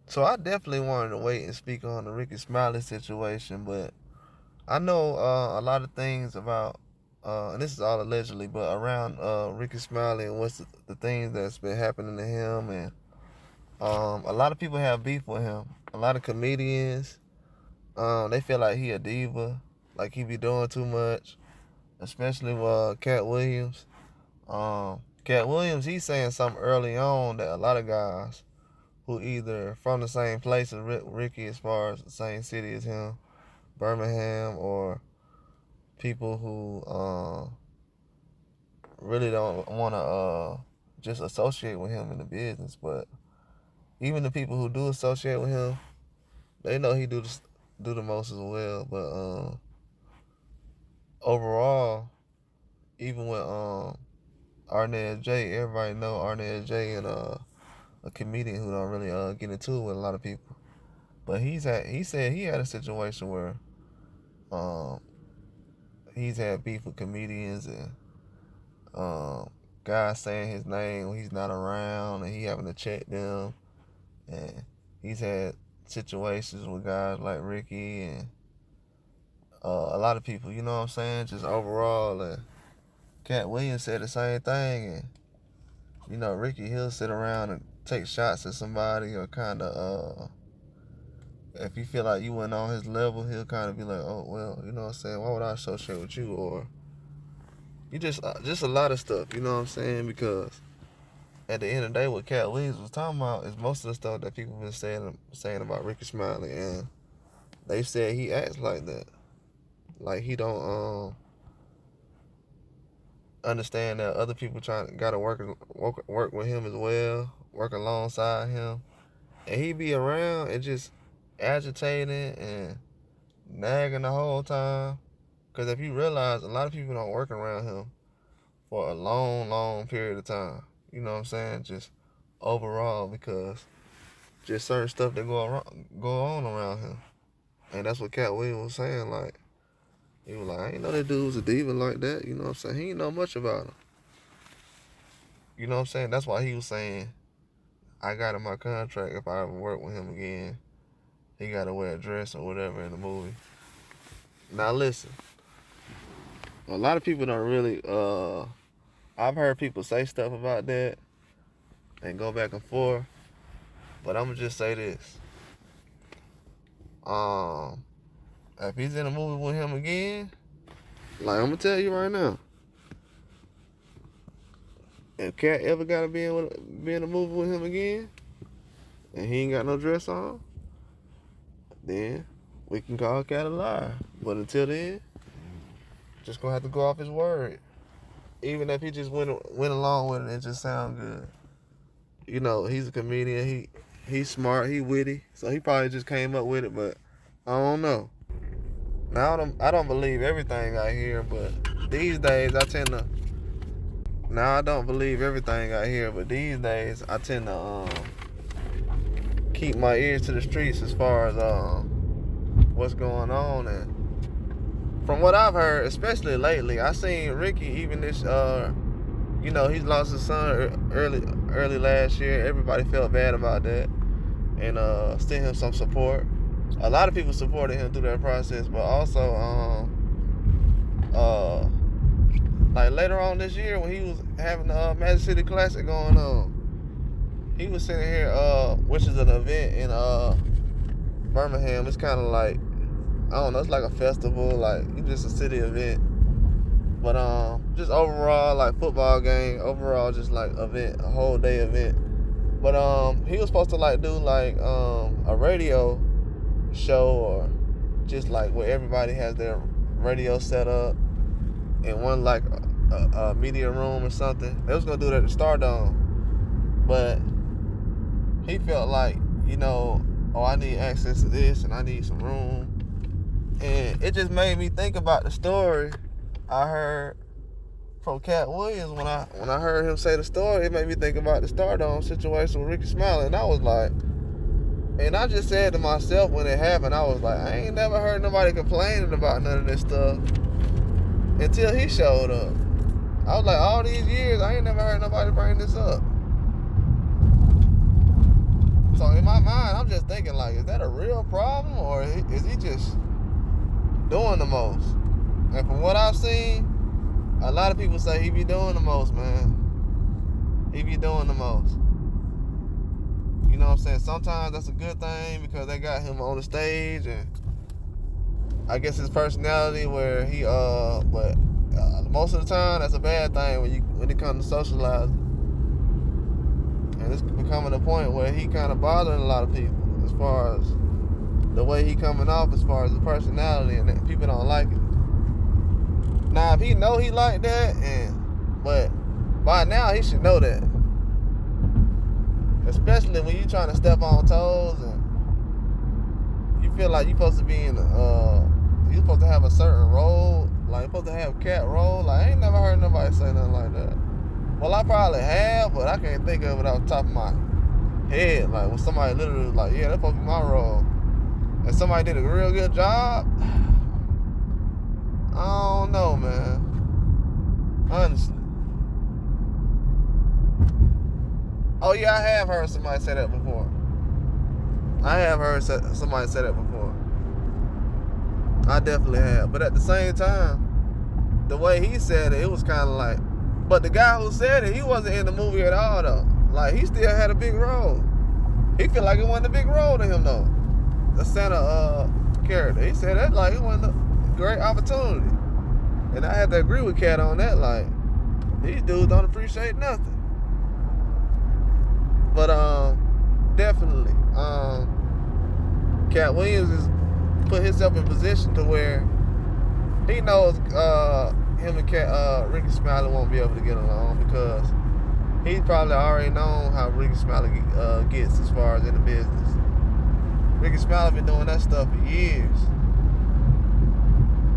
So I definitely wanted to wait and speak on the Rickey Smiley situation, but I know a lot of things about, and this is all allegedly, but around Rickey Smiley and what's the things that's been happening to him, and a lot of people have beef with him. A lot of comedians, they feel like he a diva, like he be doing too much, especially with Katt Williams. Katt Williams, he's saying something early on that a lot of guys who either from the same place as Rickey, as far as the same city as him, Birmingham, or people who really don't want to just associate with him in the business. But even the people who do associate with him, they know he do the most as well. But overall, even with Arnett J, everybody know Arnett J and a comedian who don't really get into it with a lot of people. But he said he had a situation where he's had beef with comedians and guys saying his name when he's not around, and he having to check them. And he's had situations with guys like Rickey and a lot of people, you know what I'm saying, just overall. And Katt Williams said the same thing. And you know, Rickey, he'll sit around and take shots at somebody, or kind of if he feel like you went on his level, he'll kind of be like, oh well, you know what I'm saying, why would I associate with you? Or you just a lot of stuff, you know what I'm saying? Because at the end of the day, what Katt Williams was talking about is most of the stuff that people been saying about Rickey Smiley, and they said he acts like that, like he don't understand that other people gotta work with him as well, work alongside him, and he be around and just agitating and nagging the whole time. Because if you realize, a lot of people don't work around him for a long period of time. You know what I'm saying? Just overall, because just certain stuff that go on around him. And that's what Katt Williams was saying. Like, he was like, I ain't know that dude was a diva like that. You know what I'm saying? He ain't know much about him. You know what I'm saying? That's why he was saying, I got in my contract, if I ever work with him again, he got to wear a dress or whatever in the movie. Now listen, a lot of people don't really, I've heard people say stuff about that and go back and forth, but I'm going to just say this. If he's in a movie with him again, like I'm going to tell you right now, if Katt ever got to be in a movie with him again, and he ain't got no dress on, then we can call Katt a liar. But until then, just gonna have to go off his word. Even if he just went along with it and just sound good. You know, he's a comedian. He's smart. He witty. So he probably just came up with it. But I don't know. Now I don't believe everything I hear. But these days I tend to. Now I don't believe everything I hear. But these days I tend to keep my ears to the streets as far as what's going on. And from what I've heard, especially lately, I seen Rickey even this you know, he's lost his son early last year. Everybody felt bad about that, and sent him some support. A lot of people supported him through that process, but also like later on this year when he was having the Magic City Classic going on, he was sitting here, which is an event in Birmingham. It's kind of like, I don't know, it's like a festival, like it's just a city event. But just overall, like football game, overall just like event, a whole day event. But he was supposed to like do like a radio show, or just like where everybody has their radio set up in one like a media room or something. They was gonna do that at the Stardome, but he felt like, you know, oh, I need access to this and I need some room. And it just made me think about the story I heard from Katt Williams. When I heard him say the story, it made me think about the Stardome situation with Rickey Smiley. And I was like, and I just said to myself when it happened, I was like, I ain't never heard nobody complaining about none of this stuff until he showed up. I was like, all these years, I ain't never heard nobody bring this up. So in my mind, I'm just thinking, like, is that a real problem, or is he just doing the most? And from what I've seen, a lot of people say he be doing the most, man. He be doing the most. You know what I'm saying? Sometimes that's a good thing because they got him on the stage, and I guess his personality where he but most of the time that's a bad thing when it comes to socializing. And it's becoming a point where he kind of bothering a lot of people as far as the way he coming off, as far as the personality, and that people don't like it. Now, if he know he like that, but by now he should know that. Especially when you trying to step on toes and you feel like you're supposed to be you're supposed to have a certain role, like you're supposed to have Katt role. Like, I ain't never heard nobody say nothing like that. Well, I probably have, but I can't think of it off the top of my head. Like, when somebody literally was like, yeah, that's supposed to be my role, and somebody did a real good job, I don't know, man. Honestly. Oh, yeah, I have heard somebody say that before. I have heard somebody say that before. I definitely have. But at the same time, the way he said it, it was kind of like... But the guy who said it, he wasn't in the movie at all, though. Like, he still had a big role. He feel like it wasn't a big role to him, though. The Santa character. He said that like it wasn't a great opportunity. And I had to agree with Katt on that. Like, these dudes don't appreciate nothing. But definitely, Katt Williams is put himself in position to where he knows him and Rickey Smiley won't be able to get along, because he's probably already known how Rickey Smiley gets as far as in the business. Rickey Smiley been doing that stuff for years.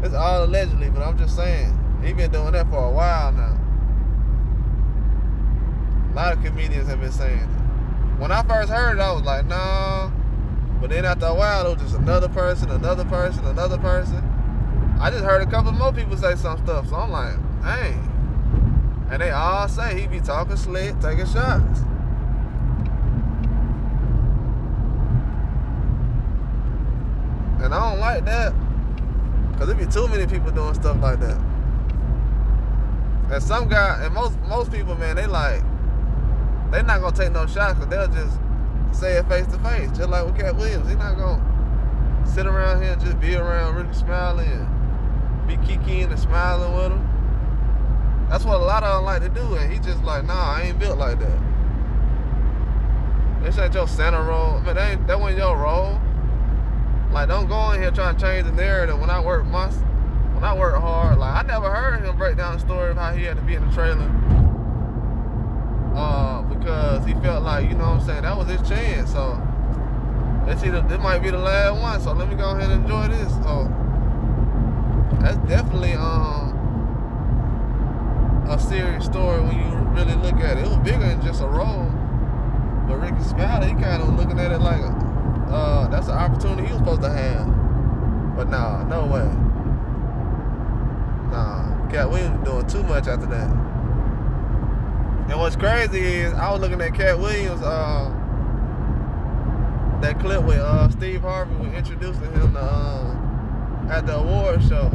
It's all allegedly, but I'm just saying, he been doing that for a while now. A lot of comedians have been saying it. When I first heard it, I was like, nah. But then after a while, it was just another person. I just heard a couple more people say some stuff, so I'm like, dang. And they all say he be talking slick, taking shots. And I don't like that, because there be too many people doing stuff like that. And some guy, and most people, man, they not gonna take no shots, because they'll just say it face to face, just like with Katt Williams. He not gonna sit around here and just be around Rickey Smiley and be kikiing and smiling with him. That's what a lot of them like to do, and he just like, nah, I ain't built like that. This ain't your center role. Man, that wasn't your role. Like, don't go in here trying to change the narrative. When I work hard, like, I never heard him break down the story of how he had to be in the trailer. Because he felt like, you know what I'm saying, that was his chance. So this might be the last one. So let me go ahead and enjoy this. So that's definitely a serious story when you really look at it. It was bigger than just a role. But Rickey Smiley, he kind of looking at it like that's an opportunity he was supposed to have. But nah, no way. Nah, Katt Williams doing too much after that. And what's crazy is I was looking at Katt Williams, that clip with Steve Harvey was introducing him at the award show.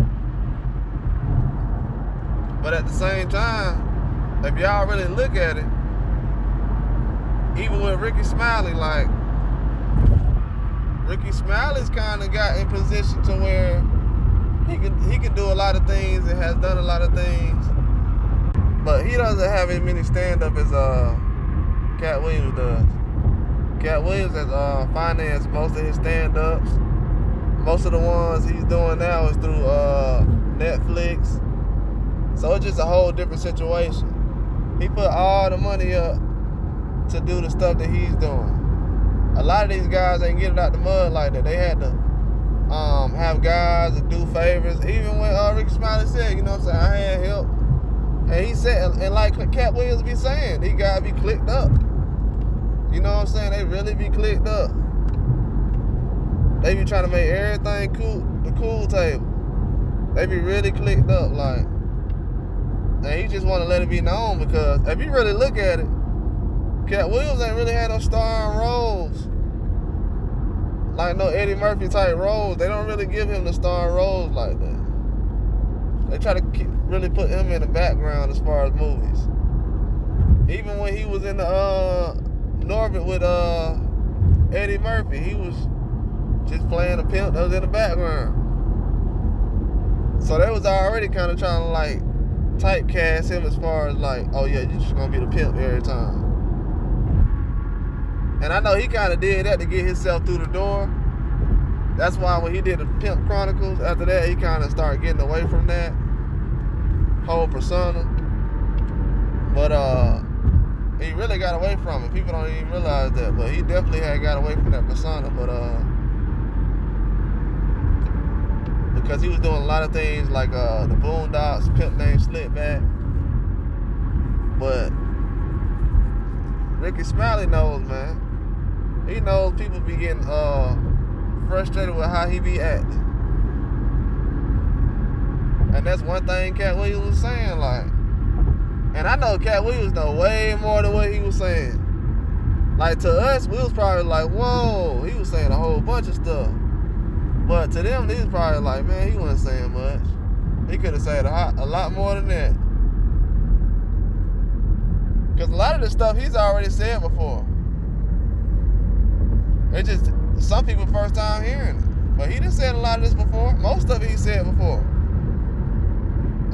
But at the same time, if y'all really look at it, even with Rickey Smiley, like, Rickey Smiley's kind of got in position to where he can do a lot of things and has done a lot of things, but he doesn't have as many stand-up as Katt Williams does. Katt Williams has financed most of his stand-ups. Most of the ones he's doing now is through Netflix. So it's just a whole different situation. He put all the money up to do the stuff that he's doing. A lot of these guys ain't getting out the mud like that. They had to have guys that do favors. Even when Rickey Smiley said, you know what I'm saying, I had help. And he said, and like Katt Williams be saying, these guys be clicked up. You know what I'm saying? They really be clicked up. They be trying to make everything cool, the cool table. They be really clicked up, like. And he just want to let it be known, because if you really look at it, Katt Williams ain't really had no starring roles like no Eddie Murphy type roles. They don't really give him the star roles like that. They try to really put him in the background as far as movies. Even when he was in the Norbit with Eddie Murphy, he was just playing a pimp that was in the background. So they was already kind of trying to like typecast him as far as like, oh yeah, you're just gonna be the pimp every time. And I know he kind of did that to get himself through the door. That's why when he did the Pimp Chronicles, after that he kind of started getting away from that whole persona. But he really got away from it. People don't even realize that, but he definitely had got away from that persona. But because he was doing a lot of things like the Boondocks, Pimp Named Slickback. But Rickey Smiley knows, man. He knows people be getting frustrated with how he be acting. And that's one thing Katt Williams was saying, like. And I know Katt Williams know way more than what he was saying. Like, to us, we was probably like, whoa, he was saying a whole bunch of stuff. But to them, they was probably like, man, he wasn't saying much. He could have said a lot more than that. Because a lot of the stuff he's already said before. It's just some people first time hearing it. But he done said a lot of this before. Most of it he said before.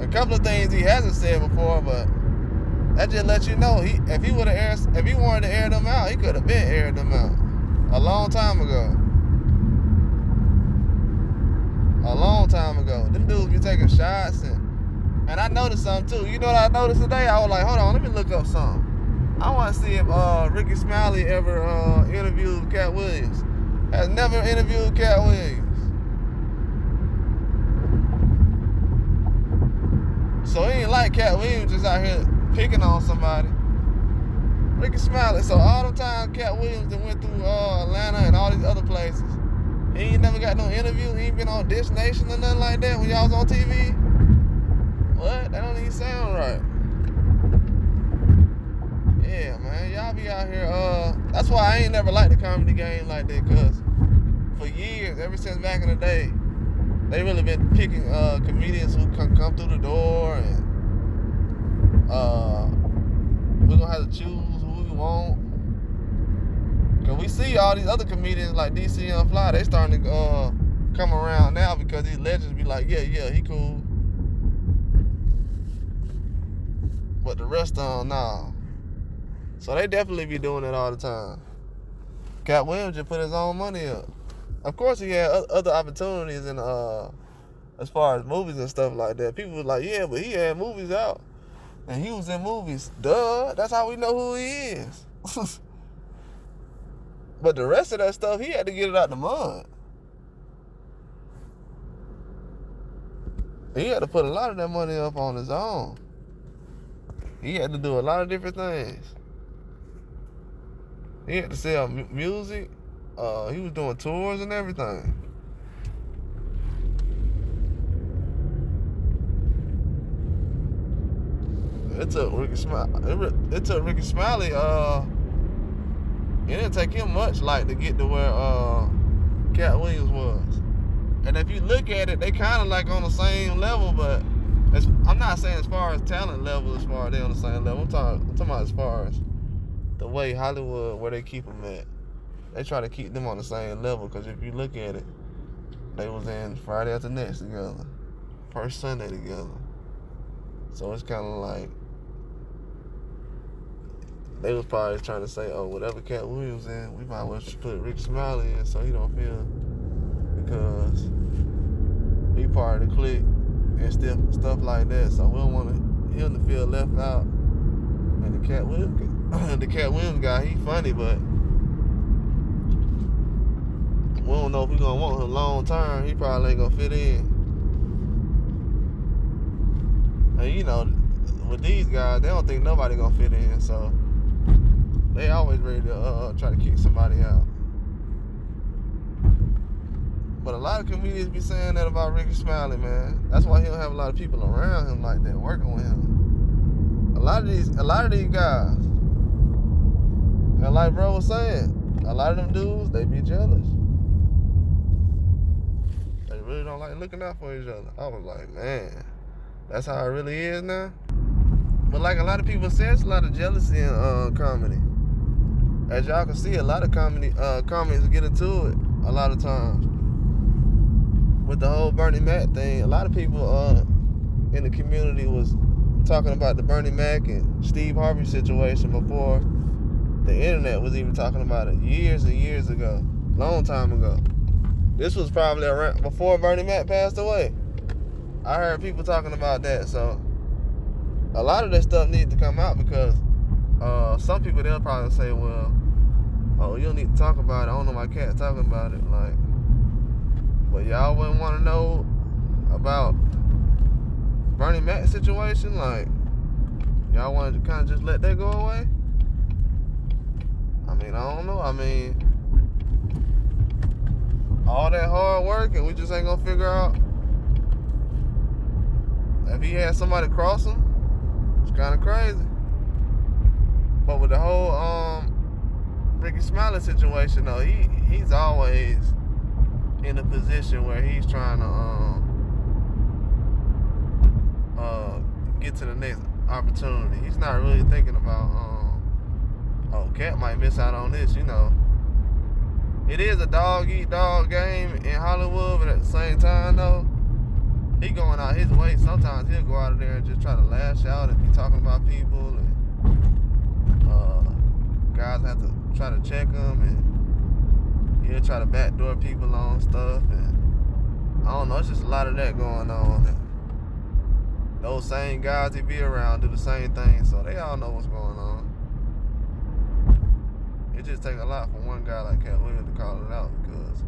A couple of things he hasn't said before, but that just lets you know if he wanted to air them out, he could have been aired them out a long time ago. A long time ago. Them dudes be taking shots and I noticed something too. You know what I noticed today? I was like, hold on, let me look up something. I want to see if Rickey Smiley ever interviewed Katt Williams. Has never interviewed Katt Williams. So he ain't like Katt Williams just out here picking on somebody. Rickey Smiley. So all the time Katt Williams that went through Atlanta and all these other places, he ain't never got no interview. He ain't been on Dish Nation or nothing like that when y'all was on TV. What? That don't even sound right. Yeah, man. Y'all be out here. That's why I ain't never liked the comedy game like that, cause for years, ever since back in the day, they really been picking comedians who come through the door, and we're gonna have to choose who we want. Cause we see all these other comedians like DC Young Fly, they starting to come around now because these legends be like, yeah, he cool. But the rest of them, nah. So they definitely be doing it all the time. Katt Williams just put his own money up. Of course, he had other opportunities in as far as movies and stuff like that. People were like, yeah, but he had movies out. And he was in movies. Duh, that's how we know who he is. But the rest of that stuff, he had to get it out the mud. He had to put a lot of that money up on his own. He had to do a lot of different things. He had to sell music. He was doing tours and everything. It took Rickey Smiley. It didn't take him much to get to where Katt Williams was. And if you look at it, they kind of like on the same level, but I'm not saying as far as talent level, as far as they on the same level. I'm talking about as far as the way Hollywood, where they keep them at. They try to keep them on the same level, because if you look at it, they was in Friday After Next together, First Sunday together. So it's kind of like they was probably trying to say, oh, whatever Katt Williams in, we might as well put Rickey Smiley in, so he don't feel, because he part of the clique and stuff like that. So we don't want him to feel left out. And the Katt Williams guy, he funny, but we don't know if we gonna want him long term. He probably ain't gonna fit in. And you know, with these guys, they don't think nobody gonna fit in, so they always ready to try to kick somebody out. But a lot of comedians be saying that about Rickey Smiley, man. That's why he don't have a lot of people around him like that working with him. A lot of these guys, and like bro was saying, a lot of them dudes, they be jealous. like looking out for each other. I was like, man, that's how it really is now. But like a lot of people say, it's a lot of jealousy in comedy. As y'all can see, a lot of comments get into it a lot of times. With the whole Bernie Mac thing, a lot of people in the community was talking about the Bernie Mac and Steve Harvey situation before the internet was even talking about it years and years ago, long time ago. This was probably around before Bernie Mac passed away. I heard people talking about that, so a lot of that stuff needs to come out because some people, they'll probably say, well, oh, you don't need to talk about it. I don't know why Katt talking about it. Like, but y'all wouldn't want to know about Bernie Mac situation? Like, y'all wanted to kind of just let that go away? I mean, I don't know. I mean, all that hard work and we just ain't gonna figure out if he had somebody cross him. It's kind of crazy. But with the whole Rickey Smiley situation, though, he's always in a position where he's trying to get to the next opportunity. He's not really thinking about oh, Katt might miss out on this, you know. It is a dog-eat-dog game in Hollywood, but at the same time, though, he going out his way. Sometimes he'll go out of there and just try to lash out and be talking about people, and guys have to try to check him, and he'll try to backdoor people on stuff, and I don't know, it's just a lot of that going on. And those same guys he be around do the same thing, so they all know what's going on. It just takes a lot for one guy like Katt Williams to call it out, because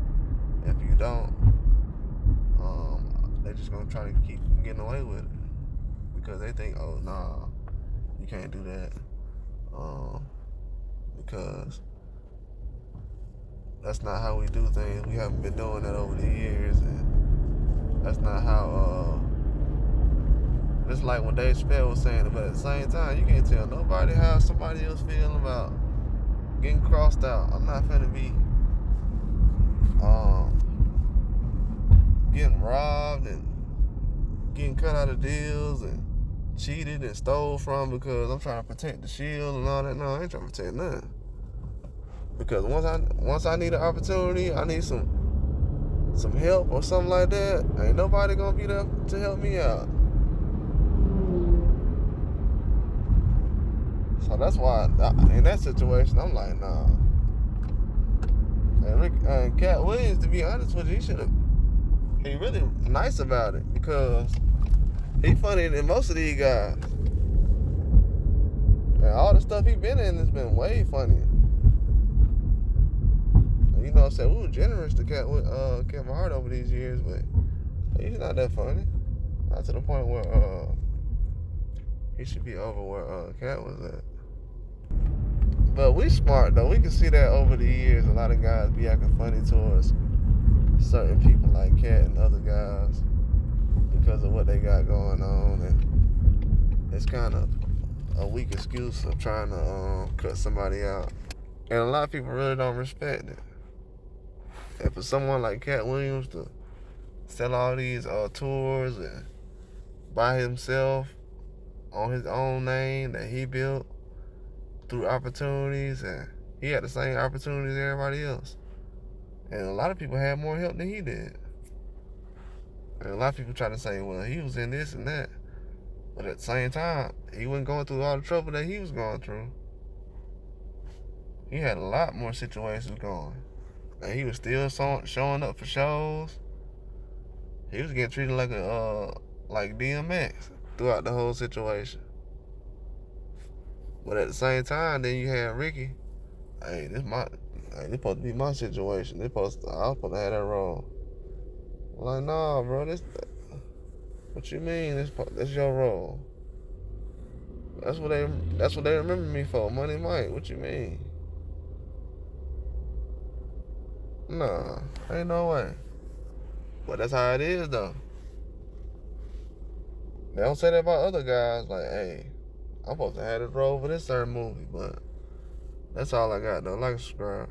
if you don't, they're just gonna try to keep getting away with it because they think, oh nah, you can't do that, because that's not how we do things. We haven't been doing that over the years, and that's not how. It's like when Dave Chappelle was saying it, but at the same time, you can't tell nobody how somebody else feeling about getting crossed out. I'm not finna be getting robbed and getting cut out of deals and cheated and stole from because I'm trying to protect the shield and all that. No, I ain't trying to protect nothing. Because once I need an opportunity, I need some help or something like that, ain't nobody gonna be there to help me out. So that's why in that situation, I'm like, nah. And Katt Williams, to be honest with you, he really nice about it because he funnier than most of these guys. And all the stuff he been in has been way funnier. You know what I'm saying? We were generous to Kevin Hart over these years, but he's not that funny. Not to the point where he should be over where Katt was at. But we smart though. We can see that over the years, a lot of guys be acting funny towards certain people like Katt and other guys because of what they got going on, and it's kind of a weak excuse of trying to cut somebody out. And a lot of people really don't respect it. And for someone like Katt Williams to sell all these tours and by himself on his own name that he built through opportunities, and he had the same opportunities as everybody else. And a lot of people had more help than he did. And a lot of people try to say, well, he was in this and that. But at the same time, he wasn't going through all the trouble that he was going through. He had a lot more situations going. And he was still showing up for shows. He was getting treated like like DMX throughout the whole situation. But at the same time, then you had Rickey. Hey, this supposed to be my situation. I was supposed to have that role. I'm like, nah, bro, what you mean? That's your role. That's what they remember me for. Money Mike. What you mean? Nah, ain't no way. But that's how it is though. They don't say that about other guys. Like, hey, I'm supposed to have this role for this certain movie, but that's all I got though. Like and subscribe.